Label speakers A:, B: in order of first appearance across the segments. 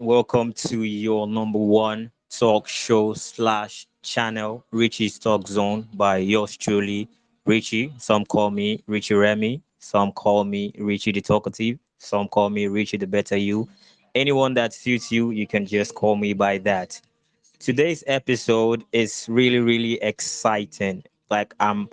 A: Welcome to your number one talk show slash channel, Richie's Talk Zone by yours truly, Richie. Some call me Richie Remy. Some call me Richie the Talkative. Some call me Richie the Better You. Anyone that suits you, you can just call me by that. Today's episode is really exciting. I'm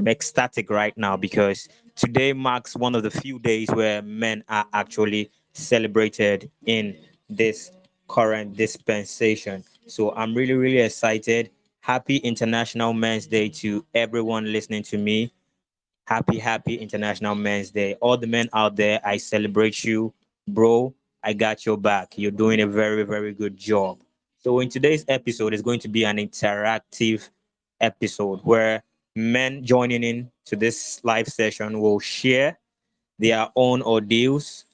A: ecstatic right now because today marks one of the few days where men are actually celebrated in this current dispensation. So I'm really excited. Happy International Men's Day to everyone listening to me. Happy International Men's Day. All the men out there, I celebrate you. Bro, I got your back. You're doing a very good job. So in today's episode is going to be an interactive episode where men joining in to this live session will share their own ordeals.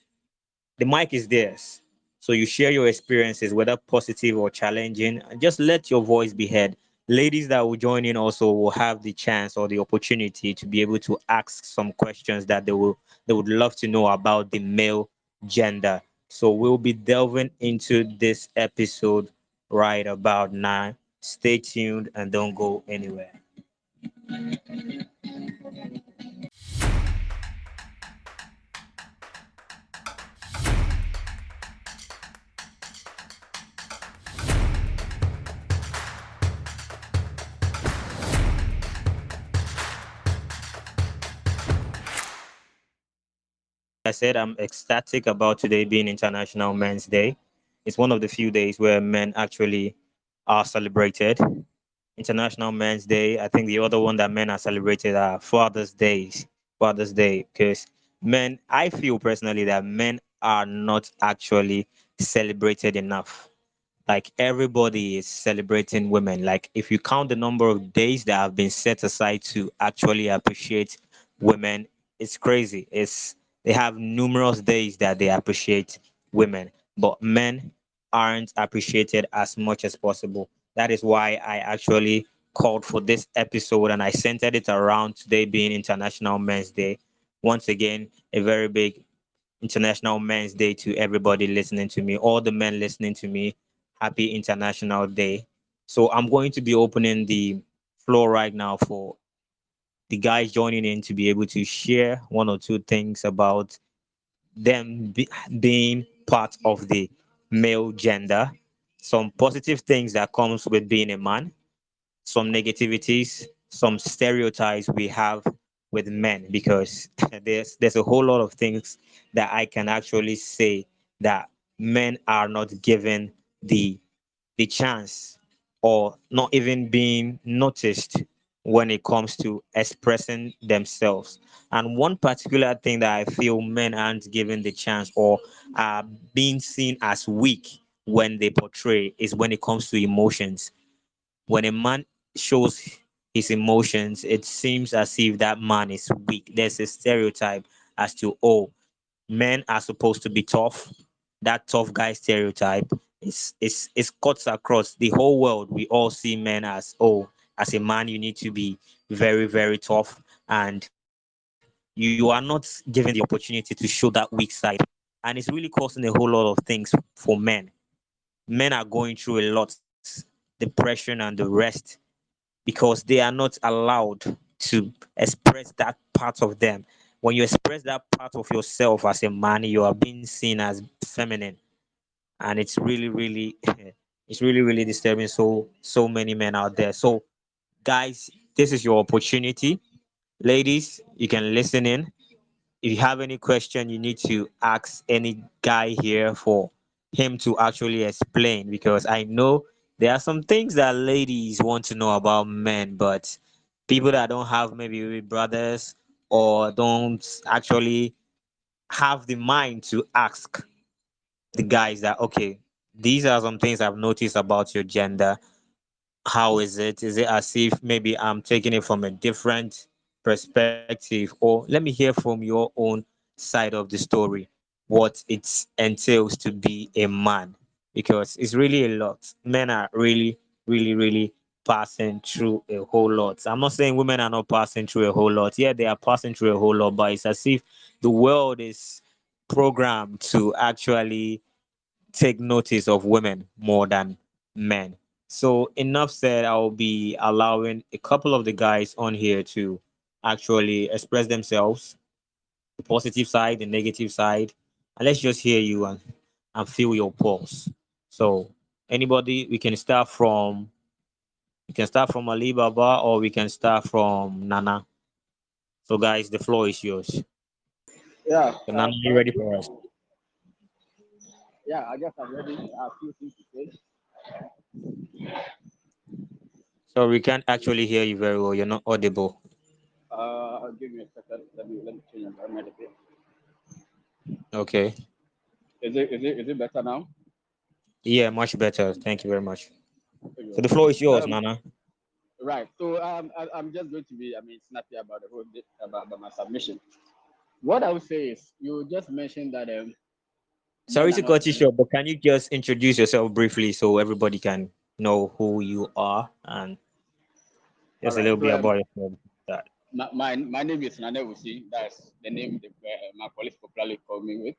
A: The mic is theirs. So you share your experiences, whether positive or challenging, and just let your voice be heard. Ladies that will join in also will have the chance or the opportunity to be able to ask some questions that they would love to know about the male gender. So we'll be delving into this episode right about now. Stay tuned and don't go anywhere. I said I'm ecstatic about today being International Men's Day. It's one of the few days where men actually are celebrated. International Men's Day. I think the other one that men are celebrated are Father's Days. Father's Day, because men, I feel personally that men are not actually celebrated enough. Like everybody is celebrating women. Like if you count the number of days that have been set aside to actually appreciate women, it's crazy. It's they have numerous days that they appreciate women, but men aren't appreciated as much as possible. That is why I actually called for this episode and I centered it around today being International Men's Day. Once again, a very big International Men's Day to everybody listening to me, all the men listening to me. Happy International Day. So I'm going to be opening the floor right now for the guys joining in to be able to share one or two things about being part of the male gender, some positive things that comes with being a man, some negativities, some stereotypes we have with men because there's a whole lot of things that I can actually say that men are not given the the chance or not even being noticed when it comes to expressing themselves. And one particular thing that I feel men aren't given the chance or are being seen as weak when they portray is when it comes to emotions. When a man shows his emotions, it seems as if that man is weak. There's a stereotype as to, oh, men are supposed to be tough. That tough guy stereotype is cuts across the whole world. We all see men as, oh, as a man, you need to be very tough, and you are not given the opportunity to show that weak side. And it's really causing a whole lot of things for men. Men are going through a lot, depression and the rest, because they are not allowed to express that part of them. When you express that part of yourself as a man, you are being seen as feminine, and it's really it's really disturbing. So many men out there. So guys, this is your opportunity. Ladies, you can listen in. If you have any question, you need to ask any guy here for him to actually explain because I know there are some things that ladies want to know about men, but people that don't have maybe brothers or don't actually have the mind to ask the guys that, okay, these are some things I've noticed about your gender. How is it? Is it as if maybe I'm taking it from a different perspective? Or let me hear from your own side of the story, what it entails to be a man, because it's really a lot. Men are really passing through a whole lot. I'm not saying women are not passing through a whole lot. Yeah, they are passing through a whole lot, but it's as if the world is programmed to actually take notice of women more than men. So enough said, I'll be allowing a couple of the guys on here to actually express themselves, the positive side, the negative side, and let's just hear you and feel your pulse. So anybody, we can start from Alibaba or we can start from Nana. So guys, the floor is yours.
B: Yeah,
A: So Nana, are you
B: thank
A: ready
B: you.
A: for us?
B: Yeah, I guess I'm ready. I have a few things to say.
A: So we can't actually hear you very well. You're not audible.
B: Give me a second. Let me change environment a bit.
A: Okay.
B: Is it better now?
A: Yeah, much better. Thank you very much.
B: You're
A: So the floor
B: welcome.
A: is yours, Nana.
B: Right. So I'm just going to be snappy about the whole bit about my submission. What I would say is you just mentioned that men
A: Sorry
B: are
A: to
B: not
A: cut you short, but can you just introduce yourself briefly so everybody can know who you are and
B: all
A: just a
B: right.
A: little
B: So
A: bit about yourself? That
B: my name is Nanewusi. That's the name my colleagues popularly call me with,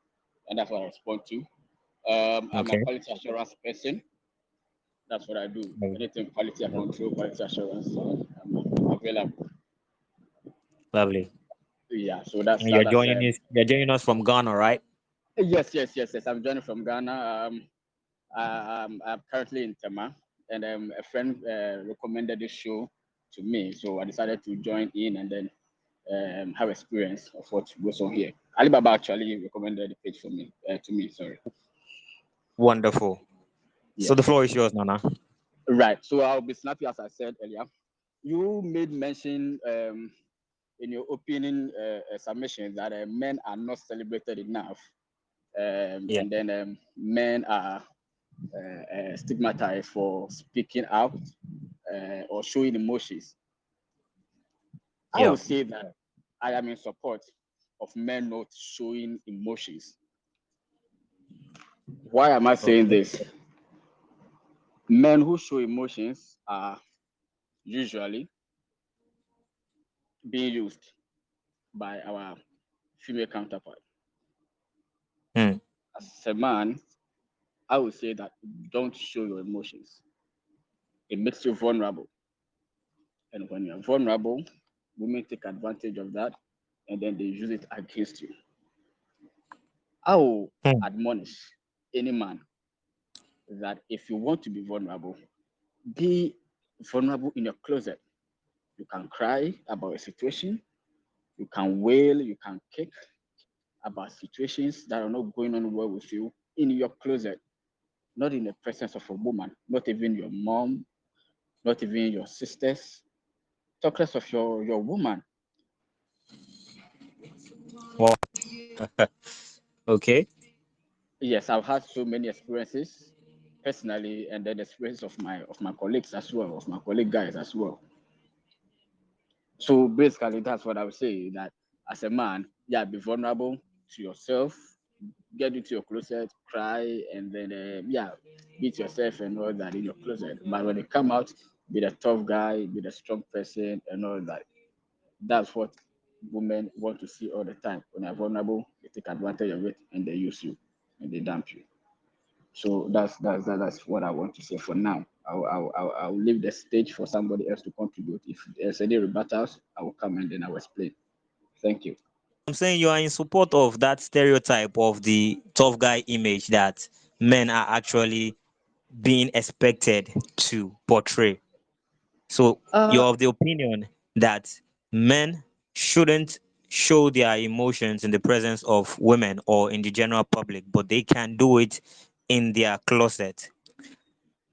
B: and that's what I respond to. I'm a
A: okay?
B: quality assurance person. That's what I do. Anything quality and control, quality assurance, I'm available.
A: Lovely.
B: Yeah, so that's
A: And
B: that, that's um
A: you're joining us from Ghana, right?
B: yes. I'm joining from Ghana. I'm currently in Tema, and a friend recommended this show to me, so I decided to join in and then have experience of what goes on here. Alibaba actually recommended the page for me to me. Sorry.
A: Wonderful. So the
B: Yes.
A: floor is yours, Nana.
B: Right. So I'll be snappy as I said earlier. You made mention in your opening submission that men are not celebrated enough,
A: Yeah.
B: and then men are stigmatized for speaking out or showing emotions. I
A: Yeah.
B: would say that I am in support of men not showing emotions. Why am I saying
A: Okay.
B: this? Men who show emotions are usually being used by our female counterpart.
A: Hmm.
B: As a man, I would say that don't show your emotions. It makes you vulnerable. And when you're vulnerable, women take advantage of that and then they use it against you. I will
A: Hmm.
B: admonish any man that if you want to be vulnerable in your closet. You can cry about a situation, you can wail, you can kick about situations that are not going on well with you in your closet, not in the presence of a woman, not even your mom, not even your sisters. Talk less of your woman.
A: Well, okay.
B: Yes, I've had so many experiences personally, and then the experience of my colleagues as well, of my colleague guys as well. So basically, that's what I would say. That as a man, yeah, be vulnerable to yourself, get into your closet, cry, and then yeah, beat yourself and all that in your closet. But when you come out, be the tough guy, be the strong person, and all that. That's what women want to see all the time. When you're vulnerable, they take advantage of it and they use you and they dump you. So that's what I want to say for now. I'll leave the stage for somebody else to contribute. If there's any rebuttals, I will come and then I will explain. Thank you.
A: I'm saying you are in support of that stereotype of the tough guy image that men are actually being expected to portray. So
B: Uh,
A: you're of the opinion that men shouldn't show their emotions in the presence of women or in the general public, but they can do it in their closet.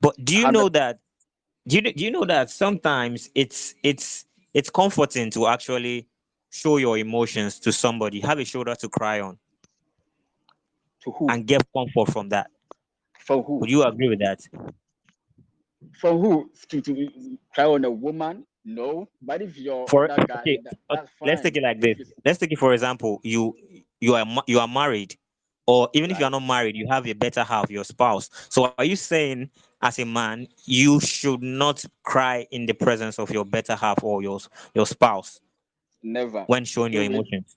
A: But
B: have
A: do you know that sometimes it's comforting to actually show your emotions to somebody, have a shoulder to cry on,
B: to who?
A: and get comfort from that.
B: For who?
A: Would you agree with that?
B: For who? To cry on a woman? No. But if you're
A: For
B: other guy,
A: okay,
B: that's
A: let's take
B: fine.
A: it like
B: If
A: this.
B: it's
A: Let's take it for example. You are married, or even if you are
B: right,
A: not married, you have a better half, your spouse. So are you saying, as a man, you should not cry in the presence of your better half or your spouse
B: never
A: when showing your
B: do it.
A: emotions?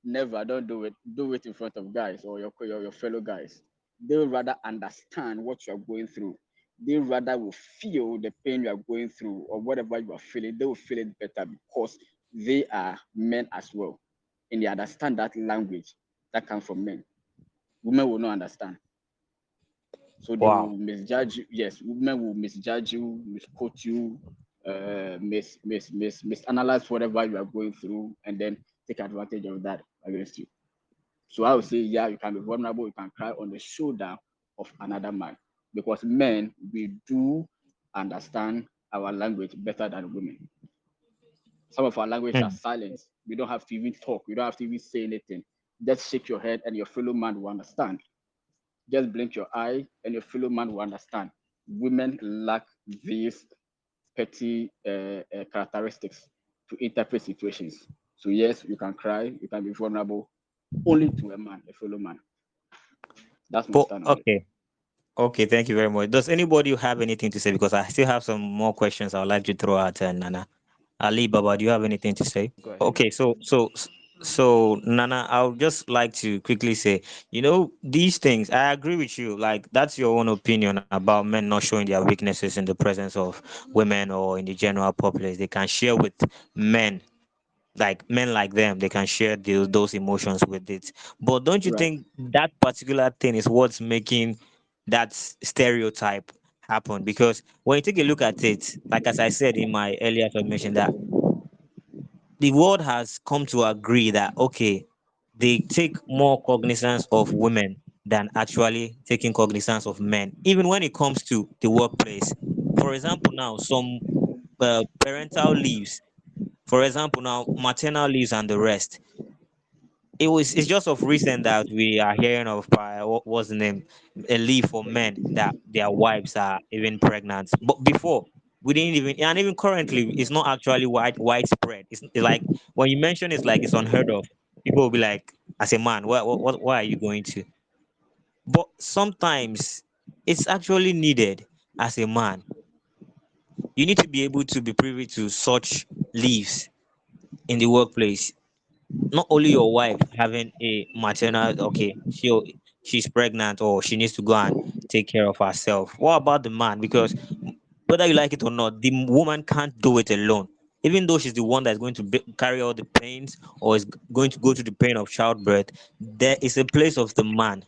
B: Never. Don't do it. Do it in front of guys or your fellow guys. They would rather understand what you are going through. They rather will feel the pain you are going through or whatever you are feeling. They will feel it better because they are men as well, and they understand that language that comes from men. Women will not understand, so they will
A: Wow.
B: misjudge you. Yes, women will misjudge you, misquote you, misanalyze whatever you are going through, and then take advantage of that against you. So I would say, yeah, you can be vulnerable, you can cry on the shoulder of another man. Because men, we do understand our language better than women. Some of our language are
A: Hmm.
B: silent. We don't have to even talk, we don't have to even say anything. Just shake your head and your fellow man will understand. Just blink your eye and your fellow man will understand. Women lack these petty characteristics to interpret situations. So yes, you can cry, you can be vulnerable only to a man, a fellow man. That's my
A: But
B: stand on it.
A: okay. Okay, thank you very much. Does anybody have anything to say? Because I still have some more questions I would like to throw at Nana. Ali Baba, do you have anything to say?
B: Go ahead.
A: Okay, so Nana, I would just like to quickly say, these things, I agree with you. Like that's your own opinion about men not showing their weaknesses in the presence of women or in the general populace. They can share with men, like men like them, they can share those emotions with it. But don't you
B: Right.
A: think that particular thing is what's making that stereotype happen? Because when you take a look at it, like as I said in my earlier submission, that the world has come to agree that okay, they take more cognizance of women than actually taking cognizance of men, even when it comes to the workplace. For example, now some parental leaves, for example, now maternal leaves and the rest. It's just of recent that we are hearing of what's the name, a leave for men that their wives are even pregnant. But before we didn't even, and even currently it's not actually widespread. It's like when you mention it's like it's unheard of. People will be like, as a man, why are you going to? But sometimes it's actually needed. As a man, you need to be able to be privy to such leaves in the workplace. Not only your wife having a maternal, okay, she's pregnant or she needs to go and take care of herself. What about the man? Because whether you like it or not, the woman can't do it alone. Even though she's the one that's going to carry all the pains or is going to go through the pain of childbirth, there is a place of the man.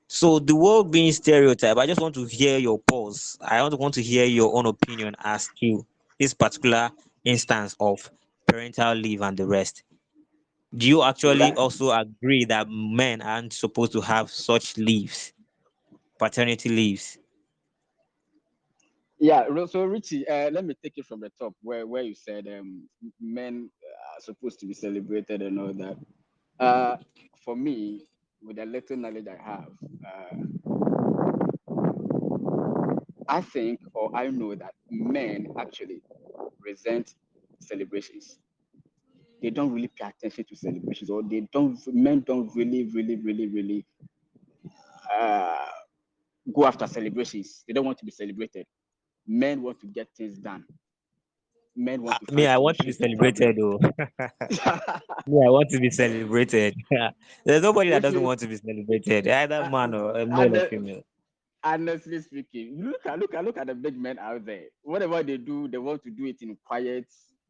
A: So the world being stereotype, I just want to hear your pause. I want to hear your own opinion as to this particular instance of parental leave and the rest. Do you actually
B: Right.
A: also agree that men aren't supposed to have such leaves, paternity leaves?
B: Yeah. So Richie, let me take it from the top where you said men are supposed to be celebrated and all that. Uh, for me, with the little knowledge I have, I think or I know that men actually resent celebrations. They don't really pay attention to celebrations, or they don't. Men don't really uh, go after celebrations. They don't want to be celebrated. Men want to get things done. Men want to
A: Me,
B: find
A: I want to be
B: solutions to
A: celebrated,
B: problems.
A: though. Me, I want to be celebrated. There's nobody that
B: Which
A: doesn't
B: is,
A: want to be celebrated, either
B: uh,
A: man or male
B: and
A: or female.
B: honestly speaking, look at the big men out there. Whatever they do, they want to do it in quiet,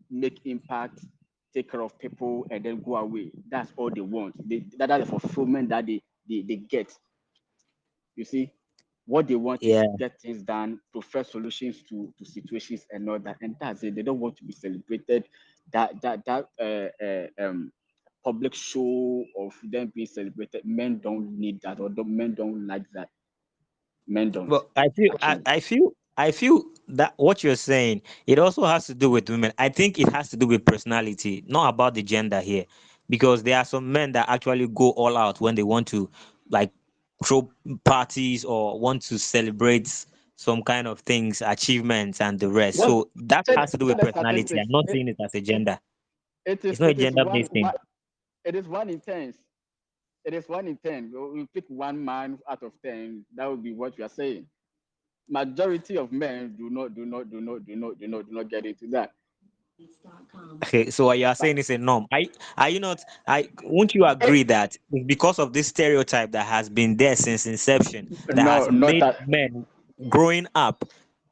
B: make impact, take care of people, and then go away. That's all they want. That's the fulfillment that they get. You see, what they want is
A: Yeah.
B: get things done, prefer solutions to situations and all that, and that's it. They don't want to be celebrated. That public show of them being celebrated. Men don't need that, or men don't like that. Men don't
A: But I feel I,
B: actually.
A: I feel I feel that what you're saying, it also has to do with women. I think it has to do with personality, not about the gender here. Because there are some men that actually go all out when they want to, like, throw parties or want to celebrate some kind of things, achievements and the rest.
B: What
A: So that has to do
B: check
A: with
B: the
A: personality. I'm
B: statistics.
A: not saying it as a gender. It's not a
B: It is
A: gender based thing.
B: it is 1 in 10. It is 1 in 10. We pick one man out of 10. That would be what we are saying. Majority of men do not get into that.
A: Okay, so what you are
B: But
A: saying is a norm. Are you not? I won't you
B: eh,
A: agree that it's because of this stereotype that has been there since inception that
B: no,
A: has
B: not
A: made
B: that,
A: men growing up,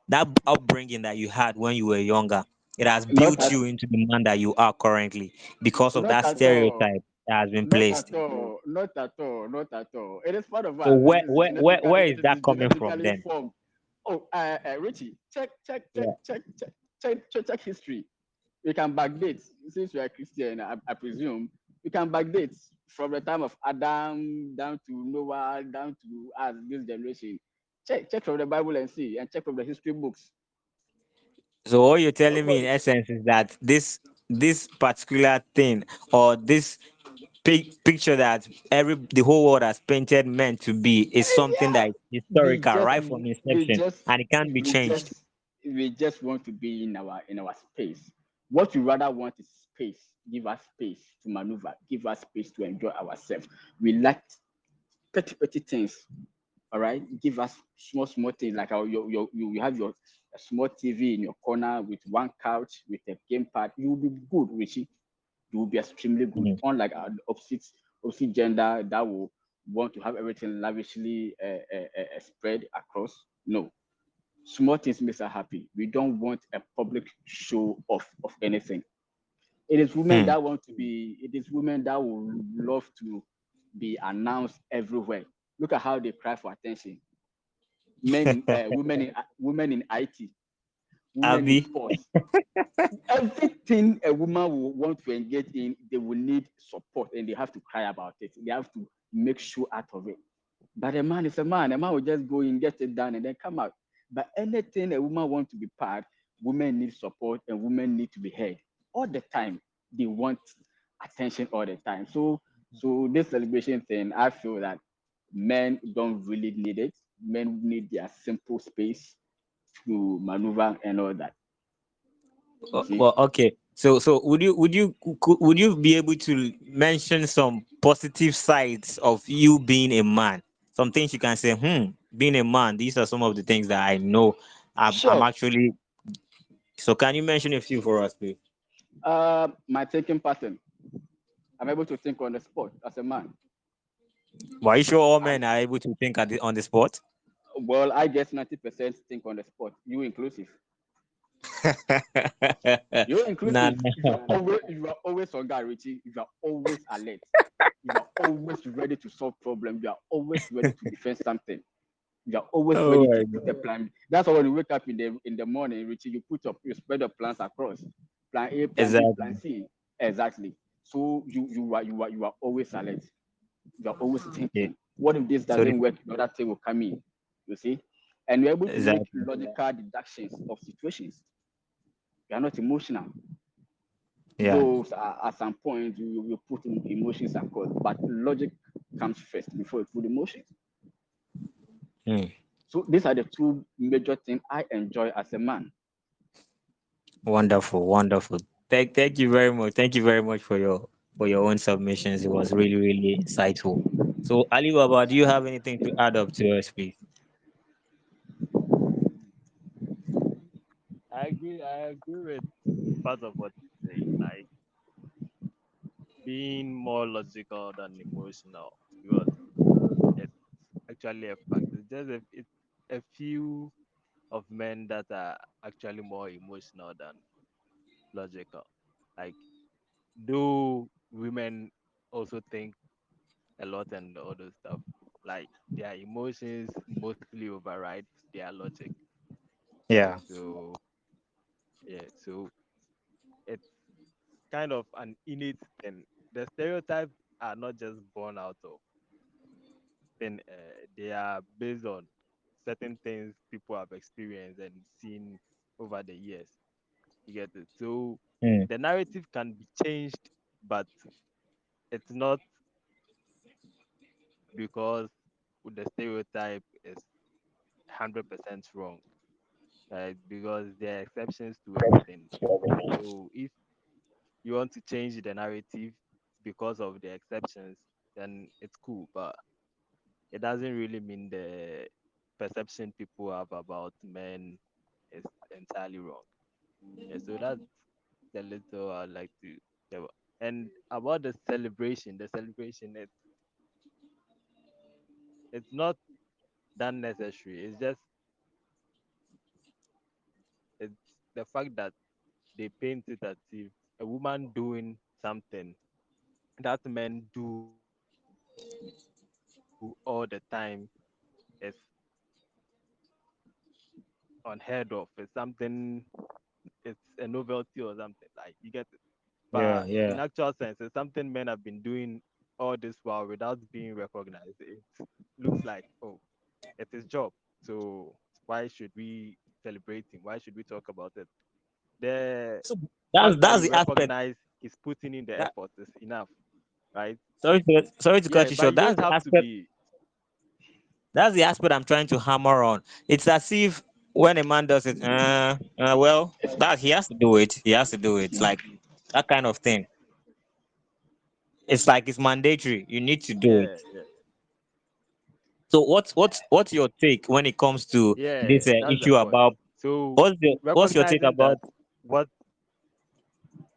A: that upbringing that you had when you were younger, it has
B: not
A: built
B: at,
A: you into the man that you are currently because of
B: not
A: that
B: at all.
A: stereotype that has been
B: Not
A: placed.
B: at all. Not at all. Not at all. It is part of
A: So
B: us.
A: where is
B: It
A: that
B: is
A: coming from
B: genetically
A: then?
B: formed. Oh, Richie,
A: Yeah.
B: check history. We can backdate. Since we are Christian, I presume we can backdate from the time of Adam down to Noah, down to us, this generation. Check from the Bible and see, and check from the history books.
A: So all you're telling me in
B: Nobody.
A: essence is that this particular thing or this picture that the whole world has painted men to be is something
B: Yeah,
A: that is
B: we
A: historical
B: just
A: right from
B: we
A: inception
B: just
A: and it can't be
B: we
A: changed.
B: just we just want to be in our space. What we rather want is space. Give us space to maneuver. Give us space to enjoy ourselves. We like petty things. All right, give us small things like you have your a small TV in your corner with one couch with a game pad. You will be good, Richie. You will be extremely good.
A: Mm.
B: Unlike the opposite gender that will want to have everything lavishly spread across. No, small things makes us happy. We don't want a public show of anything. It is women
A: Hmm.
B: that want to be. It is women that will love to be announced everywhere. Look at how they cry for attention. Women in IT, women in
A: Abby.
B: sports, everything a woman will want to engage in, they will need support and they have to cry about it. They have to make sure out of it. But a man is a man. A man will just go in, get it done, and then come out. But anything a woman wants to be part, women need support and women need to be heard all the time. They want attention all the time. So this celebration thing, I feel that men don't really need it. Men need their simple space to maneuver and all that. You see?
A: Well, okay. So would you be able to mention some positive sides of you being a man? Some things you can say, being a man, these are some of the things that I know I'm
B: Sure.
A: actually. So can you mention a few for us, please?
B: My thinking pattern. I'm able to think on the spot as a man.
A: But are you sure all
B: I
A: men are able to think on the spot?
B: Well, I guess 90% think on the spot. You inclusive. You're
A: Nah,
B: inclusive.
A: nah.
B: If you are always on guard, Richie, if you are always alert, you are always ready to solve problems, you are always ready to defend something. You are always
A: Oh
B: ready to
A: my
B: put a
A: God.
B: plan. That's why when you wake up in the morning, Richie, you spread your plans across. Plan A, plan B, plan
A: Exactly.
B: C. Exactly. So you are always alert. You are always
A: Yeah.
B: thinking, what if this
A: So this,
B: doesn't work? The other thing will come in. You see? And you're able to make
A: exactly.
B: logical deductions of situations. You are not emotional.
A: Yeah.
B: Though at some point you put emotions across, but logic comes first before you put emotions.
A: Hmm.
B: So these are the two major things I enjoy as a man.
A: Wonderful, wonderful. Thank you very much. Thank you very much for your own submissions. It was really, really insightful. So Ali Baba, do you have anything to add up to us, please?
C: I agree with part of what you say, like being more logical than emotional, because it's actually a fact. It's a few of men that are actually more emotional than logical. Like, do women also think a lot and all those stuff? Like, their emotions mostly override their logic.
A: Yeah.
C: So yeah, so it's kind of an innate thing. The stereotypes are not just born out of thing; they are based on certain things people have experienced and seen over the years. You get it? So
A: Hmm.
C: the narrative can be changed, but it's not because the stereotype is 100% wrong, right? Because there are exceptions to everything. So if you want to change the narrative because of the exceptions, then it's cool. But it doesn't really mean the perception people have about men is entirely wrong. Yeah, so the little I like to say and about the celebration, it's not that necessary. It's just it's the fact that they paint it as if a woman doing something that men do all the time is unheard of. It's something, it's a novelty or something. Like you get it.
A: Yeah,
C: But
A: yeah.
C: in actual sense, it's something men have been doing all this while without being recognized. It looks like, oh, it's his job. So why should we celebrate him? Why should we talk about it? The
A: So
C: fact that
A: that's
C: you
A: the aspect.
C: recognize he's putting in the
A: That,
C: effort is enough, right?
A: sorry to cut
C: Yeah,
A: you
C: but
A: short.
C: you don't have to be.
A: That's the aspect I'm trying to hammer on. It's as if when a man does it, well, that he has to do it. He has to do it. Like that kind of thing. It's like it's mandatory. You need to do it.
C: Yeah, yeah,
A: So what's your take when it comes to
C: yeah.
A: this
C: That's the
A: issue
C: point.
A: about
C: So
A: what's your take
C: recognizing
A: about
C: that what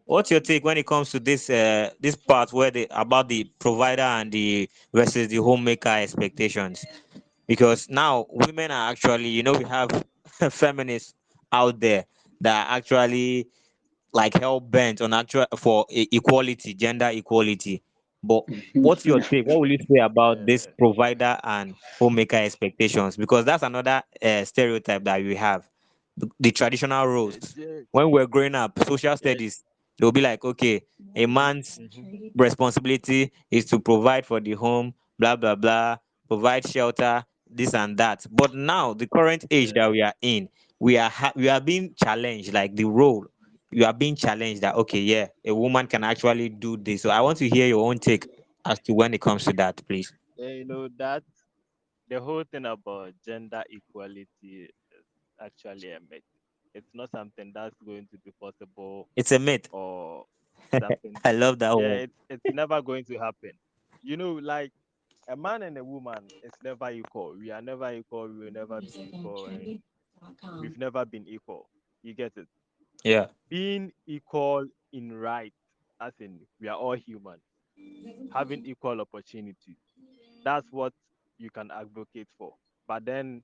A: what's your take when it comes to this part where the about the provider and the versus the homemaker expectations? Because now women are actually, we have feminists out there that are actually like hell bent on actual for equality, gender equality. But what's your take? What will you say about this
C: yeah,
A: provider and homemaker expectations? Because that's another stereotype that we have. The traditional roles.
C: yeah,
A: When we're growing up, social
C: yeah,
A: studies, they'll be like, okay, a man's
C: hmm
A: responsibility is to provide for the home, blah blah blah, provide shelter, this and that. But now, the current age
C: yeah.
A: that we are in, we are being challenged, like the role. You are being challenged that okay, yeah, a woman can actually do this. So I want to hear your own take as to when it comes to that, please.
C: Yeah, that the whole thing about gender equality is actually a myth. It's not something that's going to be possible
A: It's a myth.
C: or something.
A: I love that
C: Yeah,
A: one.
C: it's never going to happen. Like a man and a woman is never equal. We are never equal. We will never be equal, and we've never been equal. You get it?
A: Yeah,
C: Being equal in right, as in we are all human, having equal opportunity. That's what you can advocate for. But then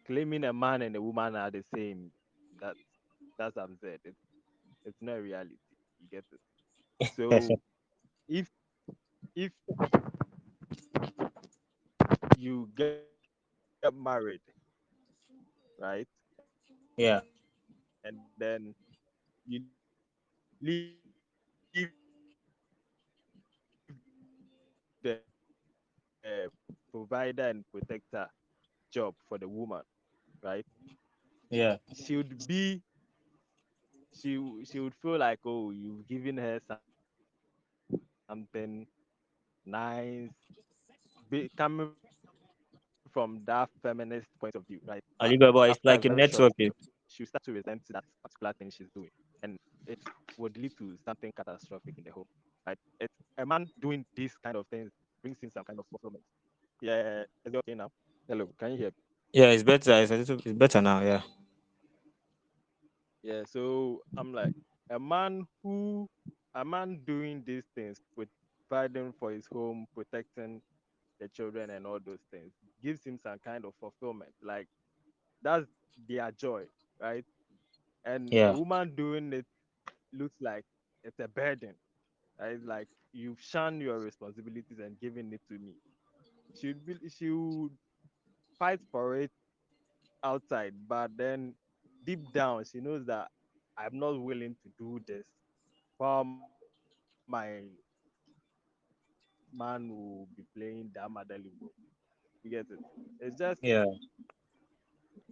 C: claiming a man and a woman are the same, that's absurd. It's not reality. You get it? So if if you get married, right, and then you leave the provider and protector job for the woman, right? She would be
A: yeah,
C: she would feel like, oh, you've given her something nice, coming from that feminist point of view, right? But after a very short
A: Alibaba,
C: period,
A: it's like your network.
C: she'll start to resent that particular thing she's doing, and it would lead to something catastrophic in the home, right? It's a man doing these kind of things brings in some kind of fulfillment. Yeah, is it okay now? Hello, can you hear me?
A: Yeah, it's better. It's better now. Yeah,
C: Yeah, so I'm like a man doing these things, providing for his home, protecting the children and all those things, gives him some kind of fulfillment. Like that's their joy, right? And a
A: yeah,
C: woman doing it looks like it's a burden, right? Like you've shunned your responsibilities and given it to me. She would fight for it outside, but then deep down she knows that I'm not willing to do this while my man will be playing that motherly role. You get it? It's just
A: yeah,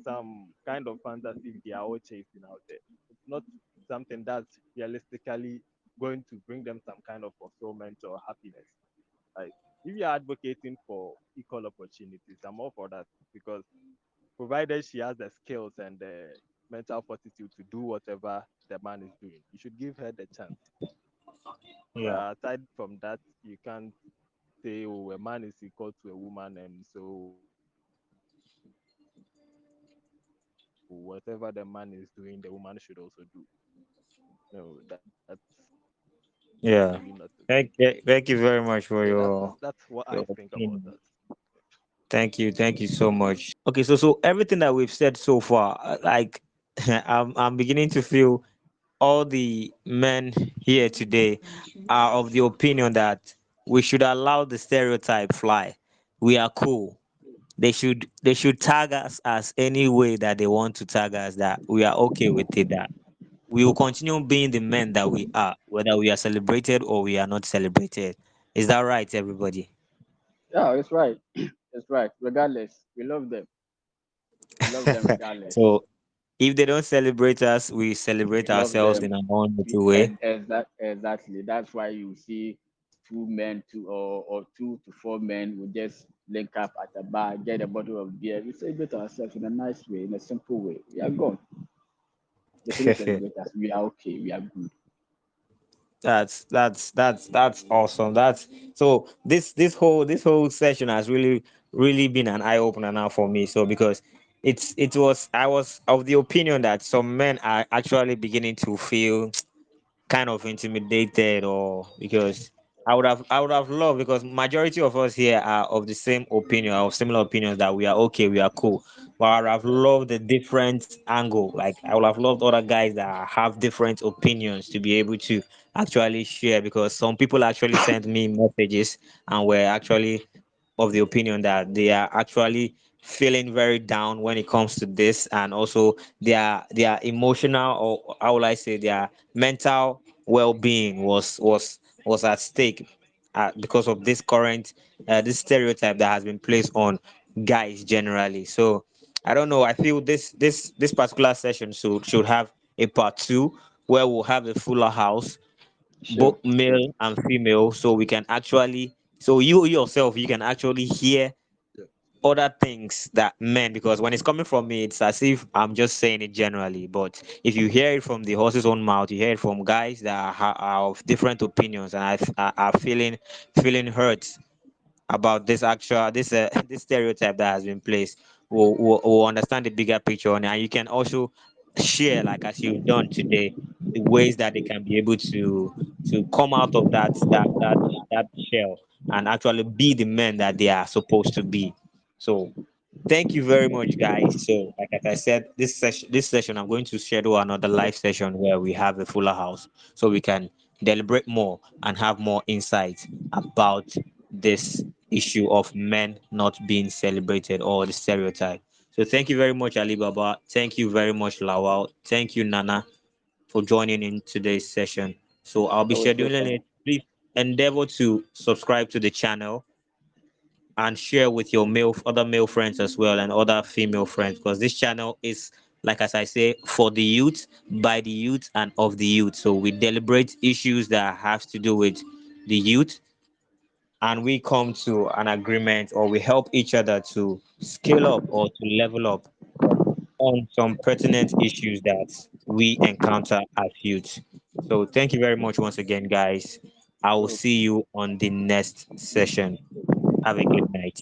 C: some kind of fantasy they are all chasing out there. It's not something that's realistically going to bring them some kind of fulfillment or happiness. Like if you're advocating for equal opportunities, I'm all for that because provided she has the skills and the mental fortitude to do whatever the man is doing, you should give her the chance.
A: yeah.
C: But aside from that, you can't say, oh, a man is equal to a woman, and so whatever the man is doing, the woman should also do. You get it? No, that's really
A: Yeah.
C: not okay.
A: Thank you very much for
C: So that's what I
A: your
C: think about
A: opinion.
C: that.
A: Thank you so much. Okay, so everything that we've said so far, like I'm beginning to feel all the men here today are of the opinion that we should allow the stereotype fly. We are cool. They should tag us as any way that they want to tag us, that we are okay with it, that we will continue being the men that we are, whether we are celebrated or we are not celebrated. Is that right, everybody?
B: Yeah, it's right. It's right. Regardless, we love them. We love them regardless.
A: So if they don't celebrate us, we celebrate
B: We love
A: ourselves in
B: them.
A: our own little way.
B: Exactly. That's why you see two men, or 2 to 4 men will just link up at a bar, get a bottle of beer. We celebrate ourselves in a nice way, in a simple way. We are gone. They shouldn't celebrate us. We are okay. We are good.
A: That's awesome. That's so this whole session has really been an eye opener now for me. So because it was I was of the opinion that some men are actually beginning to feel kind of intimidated, or because I would have loved, because majority of us here are of the same opinion, of similar opinions, that we are okay, we are cool. But I would have loved the different angle. Like I would have loved other guys that have different opinions to be able to actually share, because some people actually sent me messages and were actually of the opinion that they are actually feeling very down when it comes to this, and also their emotional, or how will I say, their mental well-being was at stake, because of this current this stereotype that has been placed on guys generally. So I don't know, I feel this particular session should have a part two, where we'll have a fuller house,
B: Sure,
A: both male and female, so we can actually, so you yourself, you can actually hear other things that men, because when it's coming from me, it's as if I'm just saying it generally. But if you hear it from the horse's own mouth, you hear it from guys that are of different opinions, and are feeling hurt about this actual this stereotype that has been placed, will understand the bigger picture on it. And you can also share, like as you've done today, the ways that they can be able to come out of that shell and actually be the men that they are supposed to be. So thank you very much, guys. So, like as I said, this session, I'm going to schedule another live session where we have a fuller house, so we can deliberate more and have more insight about this issue of men not being celebrated, or the stereotype. So, thank you very much, Ali Baba. Thank you very much, Lawal. Thank you, Nana, for joining in today's session. So, I'll be
B: always
A: scheduling
B: welcome.
A: it. Please endeavor to subscribe to the channel and share with your other male friends as well, and other female friends, because this channel is, like as I say, for the youth, by the youth, and of the youth. So we deliberate issues that have to do with the youth, and we come to an agreement, or we help each other to scale up or to level up on some pertinent issues that we encounter as youth. So thank you very much once again, guys. I will
B: So
A: see you on the next session. Have a good night.